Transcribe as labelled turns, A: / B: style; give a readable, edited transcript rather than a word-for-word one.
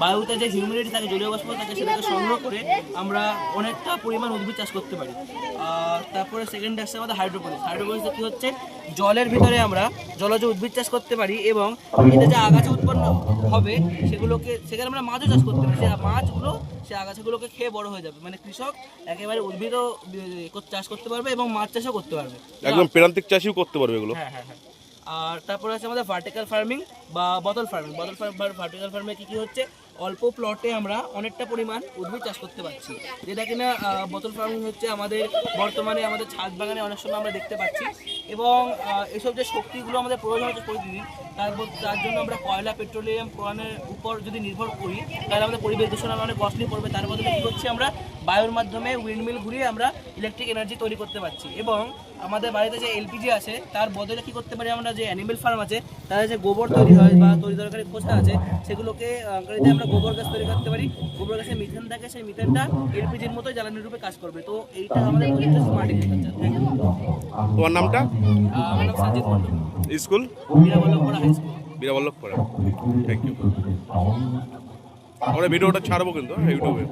A: বায়ুতে যে হিউমিডিটি থাকে, জলীয় বাষ্প থাকে, সেটাকে সংগ্রহ করে আমরা অনেকটা পরিমাণ উদ্ভিদ চাষ করতে পারি। তারপরে সেকেন্ড আসছে আমাদের হাইড্রোপনিক্স। হাইড্রোপনিক্সে কী হচ্ছে, জলের ভিতরে আমরা জলজ উদ্ভিদ চাষ করতে পারি এবং এতে যে আগাছা উৎপন্ন হবে সেখানে আমরা মাছও চাষ করতে পারি। সেই মাছগুলো সেই আগাছাগুলোকে খেয়ে বড় হয়ে যাবে, মানে কৃষক একেবারে উদ্ভিদও চাষ করতে পারবে এবং মাছ চাষও করতে পারবে,
B: একদম প্রান্তিক চাষিও করতে পারবে এগুলো।
A: হ্যাঁ হ্যাঁ হ্যাঁ। আর তারপরে আছে আমাদের ভার্টিক্যাল ফার্মিং বা বতল ফার্মিং। ভার্টিক্যাল ফার্মে কী হচ্ছে, অল্প প্লটে আমরা অনেকটা পরিমাণ উদ্ভিদ চাষ করতে পারছি, যেটা কিনা বোতল ফার্মিং হচ্ছে আমাদের বর্তমানে আমাদের ছাদ বাগানে অনেক সময় আমরা দেখতে পাচ্ছি। এবং এসব যে শক্তিগুলো আমাদের প্রয়োজন হচ্ছে প্রতিদিন, তার জন্য আমরা কয়লা, পেট্রোলিয়াম পোড়ানোর উপর যদি নির্ভর করি তাহলে আমাদের পরিবেশ দূষণ অনেক কস্টলি পড়বে। তার বদলে কী করছি, আমরা বায়ুর মাধ্যমে উইন্ডমিল ঘুরিয়ে আমরা ইলেকট্রিক এনার্জি তৈরি করতে পারছি। এবং আমাদের বাড়িতে যে এলপিজি আছে তার বদলে কী করতে পারি, আমরা যে অ্যানিমেল ফার্ম আছে তাদের যে গোবর তৈরি হয় বা তৈরি দরকারি খোসা আছে সেগুলোকে আমরা গোবর গ্যাস তৈরি করতে পারি। গোবর গ্যাসে মিথেন থাকে, সেই মিথেনটা এলপিজির মতোই জ্বালানি রূপে কাজ করবে। তো এইটা আমাদের স্মার্ট এগ্রিকালচার।
B: তোমার নামটা?
A: আমার নাম Sajid Mondal.
B: School?
A: Biraballavpura high school.
B: Biraballavpura. Thank you. আমরা ভিডিওটা ছাড়বো কিন্তু ইউটিউবে।